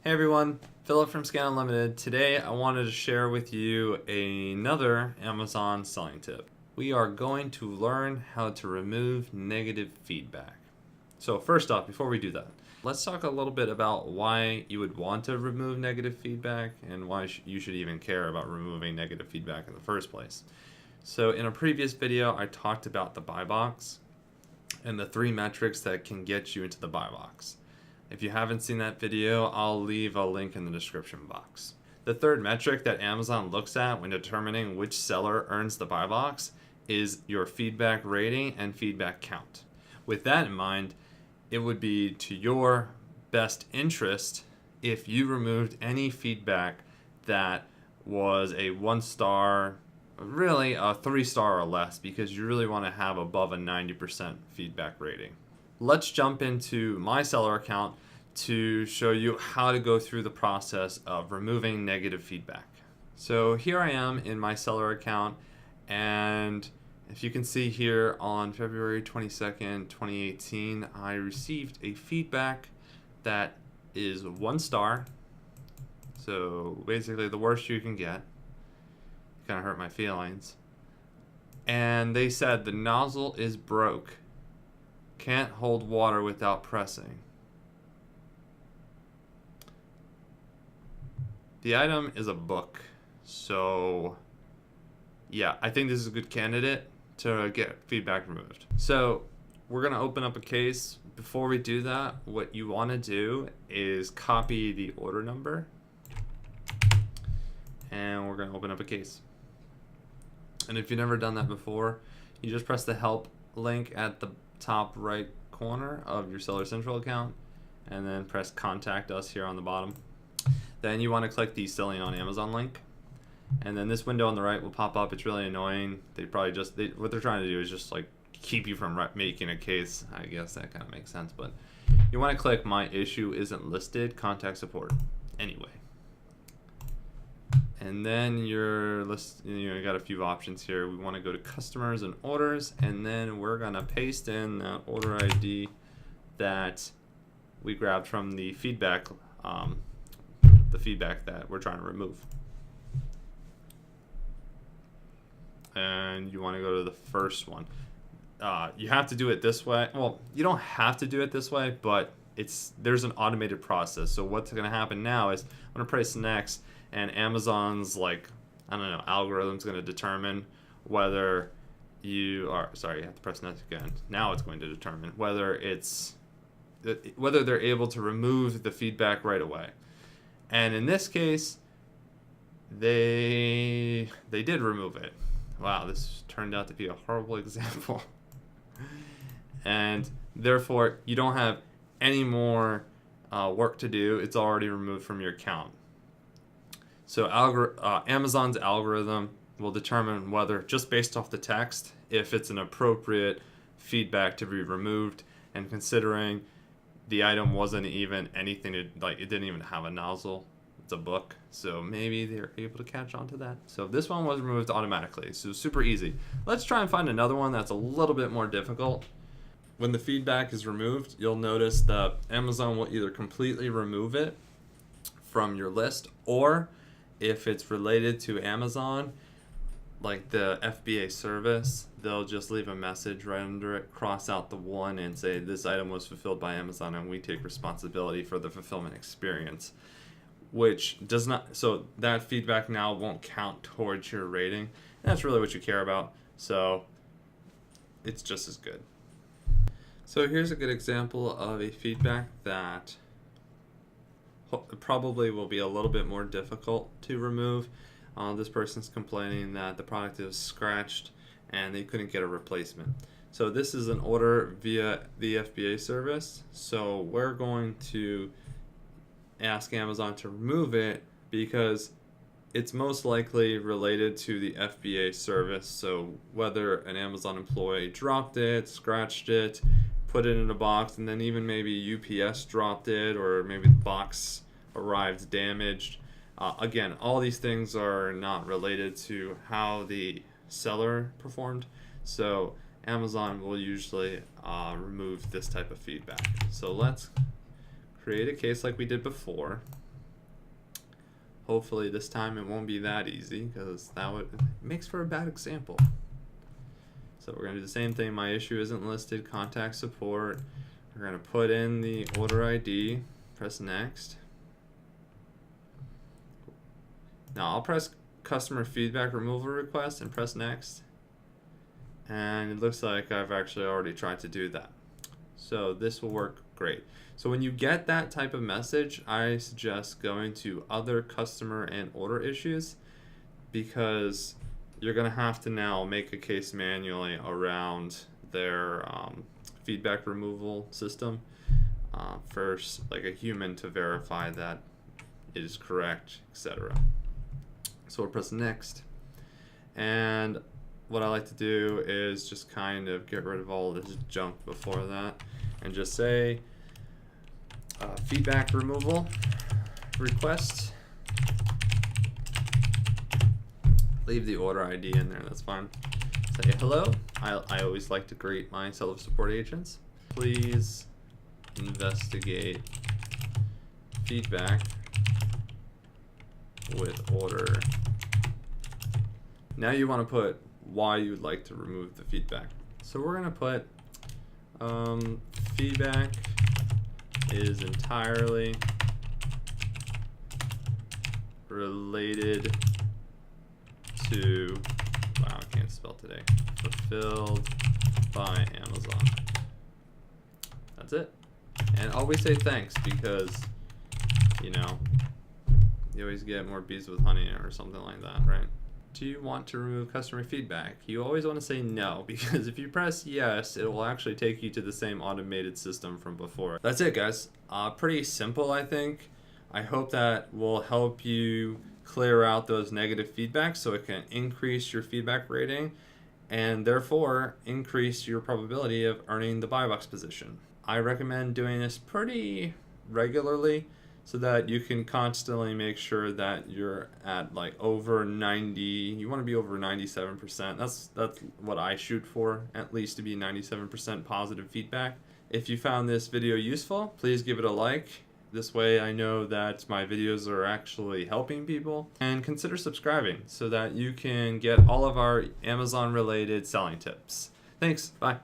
Hey everyone, Philip from Scan Unlimited. Today I wanted to share with you another Amazon selling tip. We are going to learn how to remove negative feedback. So first off, before we do that, let's talk a little bit about why you would want to remove negative feedback and why you should even care about removing negative feedback in the first place. So in a previous video, I talked about the buy box and the 3 metrics that can get you into the buy box. If you haven't seen that video, I'll leave a link in the description box. The third metric that Amazon looks at when determining which seller earns the buy box is your feedback rating and feedback count. With that in mind, it would be to your best interest if you removed any feedback that was a 1-star, really a 3-star or less, because you really want to have above a 90% feedback rating. Let's jump into my seller account to show you how to go through the process of removing negative feedback. So here I am in my seller account, and if you can see here on February 22nd, 2018, I received a feedback that is 1 star. So basically the worst you can get. Kind of hurt my feelings. And they said the nozzle is broke. Can't hold water without pressing. The item is a book, so yeah, I think this is a good candidate to get feedback removed. So we're gonna open up a case. Before we do that, what you want to do is copy the order number, and we're gonna open up a case. And if you've never done that before, you just press the help link at the top right corner of your Seller Central account, and then press contact us here on the bottom. Then you want to click the selling on Amazon link, and then this window on the right will pop up. It's really annoying. They probably just what they're trying to do is just like keep you from making a case. I guess that kind of makes sense, but you want to click my issue isn't listed, contact support anyway. And then your list, you got a few options here. We want to go to customers and orders, and then we're gonna paste in the order ID that we grabbed from the feedback that we're trying to remove. And you want to go to the first one. You have to do it this way. Well, you don't have to do it this way, but there's an automated process. So what's going to happen now is I'm going to press next, and Amazon's algorithm's going to determine whether you are, sorry, you have to press next again. Now it's going to determine whether they're able to remove the feedback right away. And in this case, they did remove it. Wow, this turned out to be a horrible example. And therefore, you don't have any more work to do. It's already removed from your account. So Amazon's algorithm will determine whether, just based off the text, if it's an appropriate feedback to be removed, and considering the item wasn't even anything it didn't even have a nozzle. It's a book, so maybe they're able to catch on to that. So this one was removed automatically, so super easy. Let's try and find another one that's a little bit more difficult. When the feedback is removed, you'll notice that Amazon will either completely remove it from your list, or if it's related to Amazon, like the FBA service, they'll just leave a message right under it, cross out the 1, and say this item was fulfilled by Amazon and we take responsibility for the fulfillment experience, which does not, so that feedback now won't count towards your rating, and that's really what you care about, so it's just as good. So here's a good example of a feedback that probably will be a little bit more difficult to remove. This person's complaining that the product is scratched and they couldn't get a replacement. So this is an order via the FBA service. So we're going to ask Amazon to remove it because it's most likely related to the FBA service. So whether an Amazon employee dropped it, scratched it, put it in a box, and then even maybe UPS dropped it, or maybe the box arrived damaged. Again, all these things are not related to how the seller performed, so Amazon will usually remove this type of feedback. So let's create a case like we did before. Hopefully this time it won't be that easy, because it makes for a bad example. So we're going to do the same thing. My issue isn't listed. Contact support. We're going to put in the order ID. Press next. Now I'll press customer feedback removal request and press next. And it looks like I've actually already tried to do that. So this will work great. So when you get that type of message, I suggest going to other customer and order issues, because you're going to have to now make a case manually around their feedback removal system for like a human to verify that it is correct, etc. So we'll press next. And what I like to do is just kind of get rid of all this junk before that and just say feedback removal request. Leave the order ID in there, that's fine. Say hello. I always like to greet my seller support agents. Please investigate feedback with order. Now you want to put why you'd like to remove the feedback. So we're going to put feedback is entirely related to, wow, I can't spell today, fulfilled by Amazon. That's it. And always say thanks, because, you know, you always get more bees with honey or something like that, right? Do you want to remove customer feedback? You always want to say no, because if you press yes, it will actually take you to the same automated system from before. That's it, guys. Pretty simple, I think. I hope that will help you clear out those negative feedback so it can increase your feedback rating and therefore increase your probability of earning the buy box position. I recommend doing this pretty regularly so that you can constantly make sure that you're at like over 90. You want to be over 97%. That's what I shoot for, at least to be 97% positive feedback. If you found this video useful, please give it a like. This way I know that my videos are actually helping people. And consider subscribing so that you can get all of our Amazon related selling tips. Thanks, bye.